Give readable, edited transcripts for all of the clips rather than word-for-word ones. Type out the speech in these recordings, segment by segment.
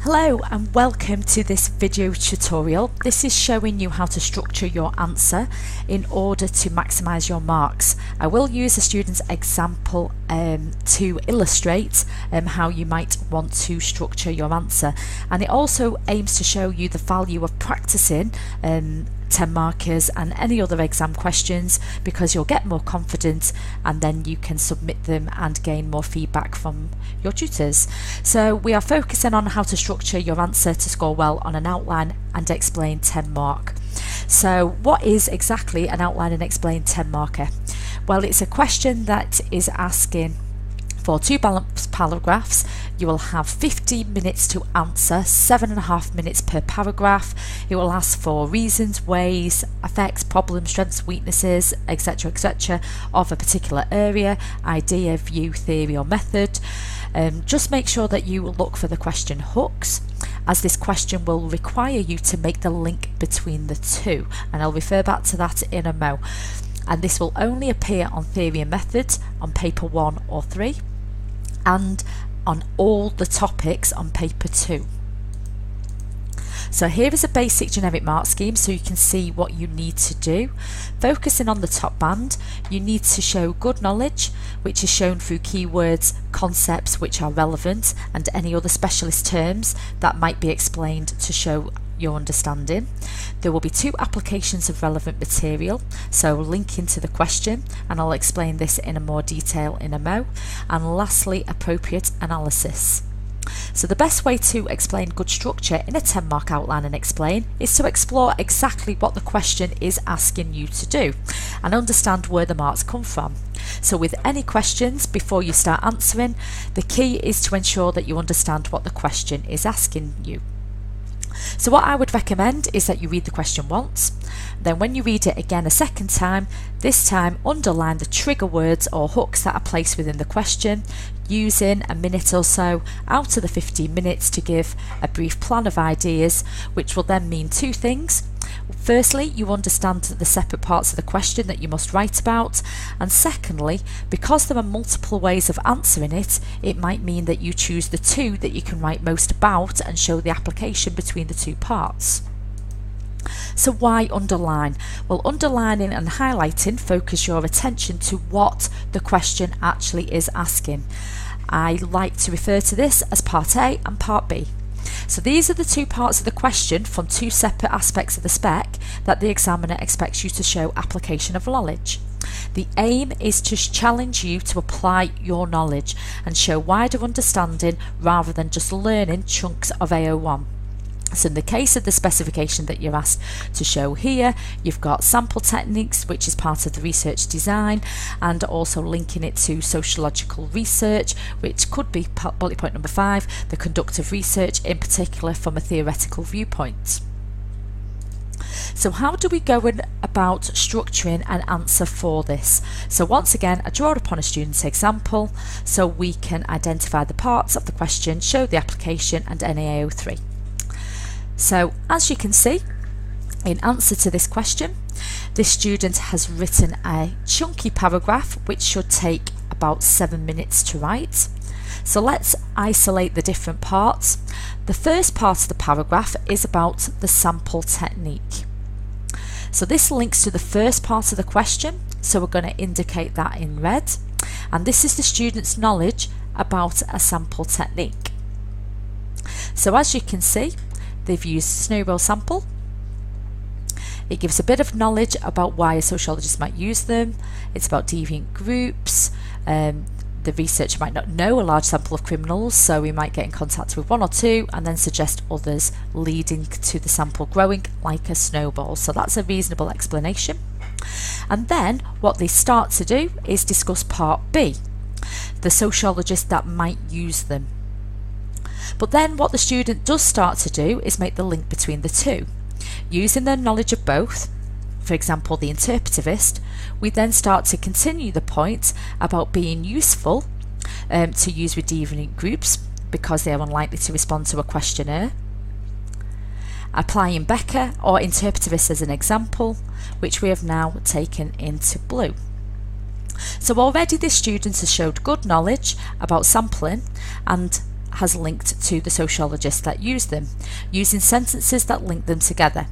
Hello and welcome to this video tutorial. This is showing you how to structure your answer in order to maximise your marks. I will use a student's example to illustrate how you might want to structure your answer, and it also aims to show you the value of practicing 10 markers and any other exam questions, because you'll get more confident and then you can submit them and gain more feedback from your tutors. So we are focusing on how to structure your answer to score well on an outline and explain 10 mark. So what is exactly an outline and explain 10 marker? Well, it's a question that is asking for 2 balanced paragraphs. You will have 50 minutes to answer, 7.5 minutes per paragraph. It will ask for reasons, ways, effects, problems, strengths, weaknesses, etc., of a particular area, idea, view, theory or method. Just make sure that you look for the question hooks, as this question will require you to make the link between the two, and I'll refer back to that in a mo. And this will only appear on theory and method on paper 1 or 3 and on all the topics on paper 2. So here is a basic generic mark scheme so you can see what you need to do. Focusing on the top band, you need to show good knowledge, which is shown through keywords, concepts which are relevant, and any other specialist terms that might be explained to show your understanding. There will be 2 applications of relevant material, so linking to the question, and I'll explain this in a more detail in a mo. And lastly, appropriate analysis. So the best way to explain good structure in a 10 mark outline and explain is to explore exactly what the question is asking you to do and understand where the marks come from. So with any questions, before you start answering, the key is to ensure that you understand what the question is asking you. So what I would recommend is that you read the question once, then when you read it again a second time, this time underline the trigger words or hooks that are placed within the question, using a minute or so out of the 15 minutes to give a brief plan of ideas, which will then mean 2 things. Firstly, you understand the separate parts of the question that you must write about, and secondly, because there are multiple ways of answering it, it might mean that you choose the 2 that you can write most about and show the application between the 2 parts. So why underline? Well, underlining and highlighting focus your attention to what the question actually is asking. I like to refer to this as part A and part B. So these are the 2 parts of the question from 2 separate aspects of the spec that the examiner expects you to show application of knowledge. The aim is to challenge you to apply your knowledge and show wider understanding rather than just learning chunks of AO1. So in the case of the specification that you're asked to show here, you've got sample techniques, which is part of the research design, and also linking it to sociological research, which could be bullet point number 5, the conduct of research, in particular from a theoretical viewpoint. So how do we go about structuring an answer for this? So once again, I draw upon a student's example so we can identify the parts of the question, show the application and NAO3. So as you can see, in answer to this question, this student has written a chunky paragraph which should take about 7 minutes to write. So let's isolate the different parts. The first part of the paragraph is about the sample technique. So this links to the first part of the question, so we're going to indicate that in red, and this is the student's knowledge about a sample technique. So as you can see, they've used snowball sample. It gives a bit of knowledge about why a sociologist might use them. It's about deviant groups. The researcher might not know a large sample of criminals, so we might get in contact with 1 or 2 and then suggest others, leading to the sample growing like a snowball. So that's a reasonable explanation. And then what they start to do is discuss part B, the sociologist that might use them. But then what the student does start to do is make the link between the 2. Using their knowledge of both, for example the interpretivist, we then start to continue the point about being useful to use with deviant groups because they are unlikely to respond to a questionnaire. Applying Becker or interpretivist as an example, which we have now taken into blue. So already this student has showed good knowledge about sampling and has linked to the sociologist that used them, using sentences that link them together.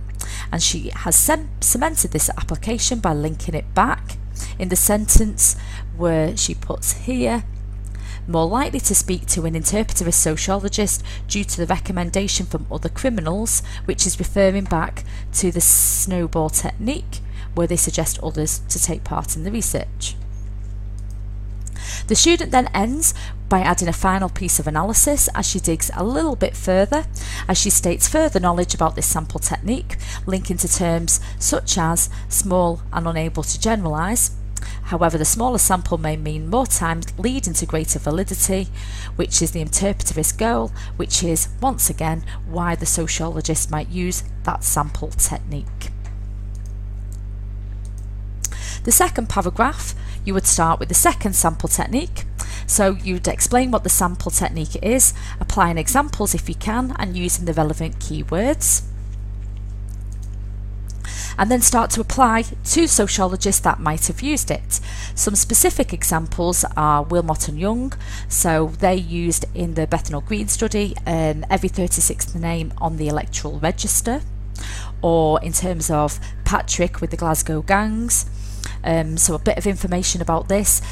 And she has cemented this application by linking it back in the sentence where she puts here, more likely to speak to an interpretivist sociologist due to the recommendation from other criminals, which is referring back to the snowball technique, where they suggest others to take part in the research. The student then ends by adding a final piece of analysis as she digs a little bit further, as she states further knowledge about this sample technique, linking to terms such as small and unable to generalise. However, the smaller sample may mean more time, leading to greater validity, which is the interpretivist goal, which is, once again, why the sociologist might use that sample technique. The second paragraph, you would start with the second sample technique. So you'd explain what the sample technique is, applying examples if you can, and using the relevant keywords. And then start to apply to sociologists that might have used it. Some specific examples are Wilmot and Young, so they used in the Bethnal Green study every 36th name on the electoral register, or in terms of Patrick with the Glasgow Gangs. So a bit of information about this.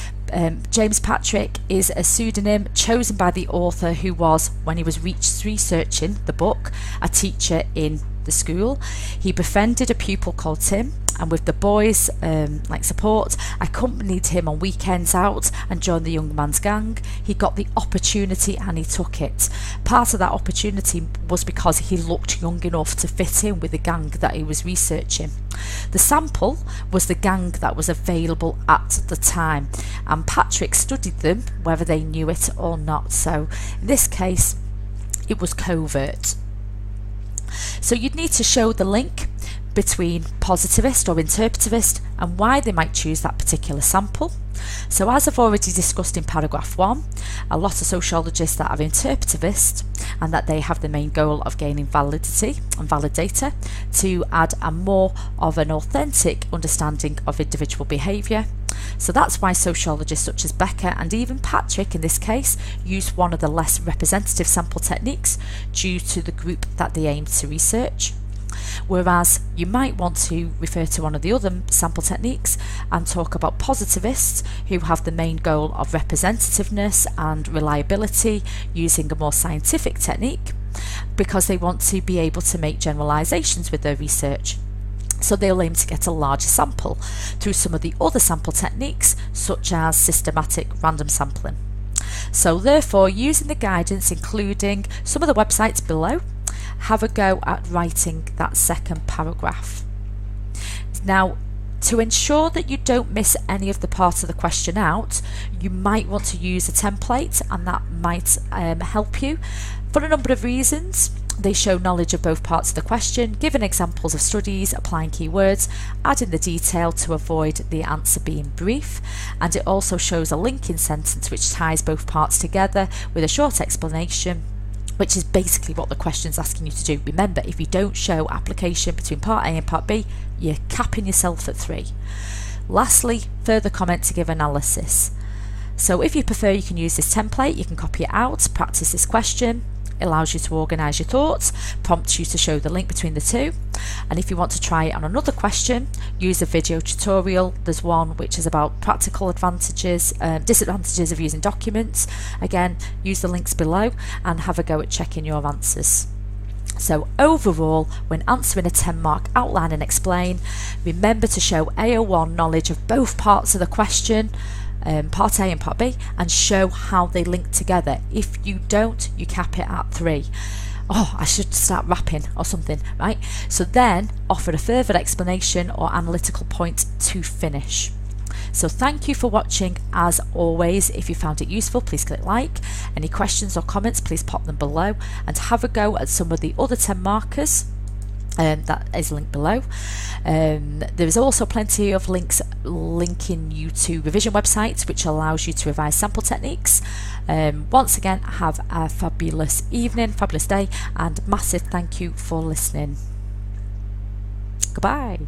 James Patrick is a pseudonym chosen by the author who was, when he was researching the book, a teacher in the school. He befriended a pupil called Tim, and with the boys like support, accompanied him on weekends out and joined the young man's gang. He got the opportunity and he took it. Part of that opportunity was because he looked young enough to fit in with the gang that he was researching. The sample was the gang that was available at the time, and Patrick studied them whether they knew it or not. So in this case, it was covert. So you'd need to show the link between positivist or interpretivist and why they might choose that particular sample. So as I've already discussed in paragraph 1, a lot of sociologists that are interpretivist and that they have the main goal of gaining validity and valid data to add a more of an authentic understanding of individual behaviour. So that's why sociologists such as Becker and even Patrick in this case use one of the less representative sample techniques due to the group that they aim to research. Whereas you might want to refer to one of the other sample techniques and talk about positivists who have the main goal of representativeness and reliability using a more scientific technique because they want to be able to make generalizations with their research. So they'll aim to get a larger sample through some of the other sample techniques such as systematic random sampling. So therefore, using the guidance including some of the websites below, have a go at writing that second paragraph. Now, to ensure that you don't miss any of the parts of the question out, you might want to use a template, and that might help you for a number of reasons. They show knowledge of both parts of the question, giving examples of studies, applying keywords, adding the detail to avoid the answer being brief, and it also shows a linking sentence which ties both parts together with a short explanation, which is basically what the question's asking you to do. Remember, if you don't show application between part A and part B, you're capping yourself at 3. Lastly, further comment to give analysis. So if you prefer, you can use this template, you can copy it out, practice this question. It allows you to organise your thoughts, prompts you to show the link between the two. And if you want to try it on another question, use a video tutorial. There's one which is about practical advantages, disadvantages of using documents. Again, use the links below and have a go at checking your answers. So overall, when answering a 10-mark outline and explain, remember to show AO1 knowledge of both parts of the question, part A and part B, and show how they link together. If you don't, you cap it at 3. Oh, I should start rapping or something, right? So then offer a further explanation or analytical point to finish. So thank you for watching. As always, if you found it useful, please click like. Any questions or comments, please pop them below, and have a go at some of the other 10 markers. That is linked below. There is also plenty of links linking you to revision websites, which allows you to revise sample techniques. Once again, have a fabulous evening, fabulous day, and massive thank you for listening. Goodbye.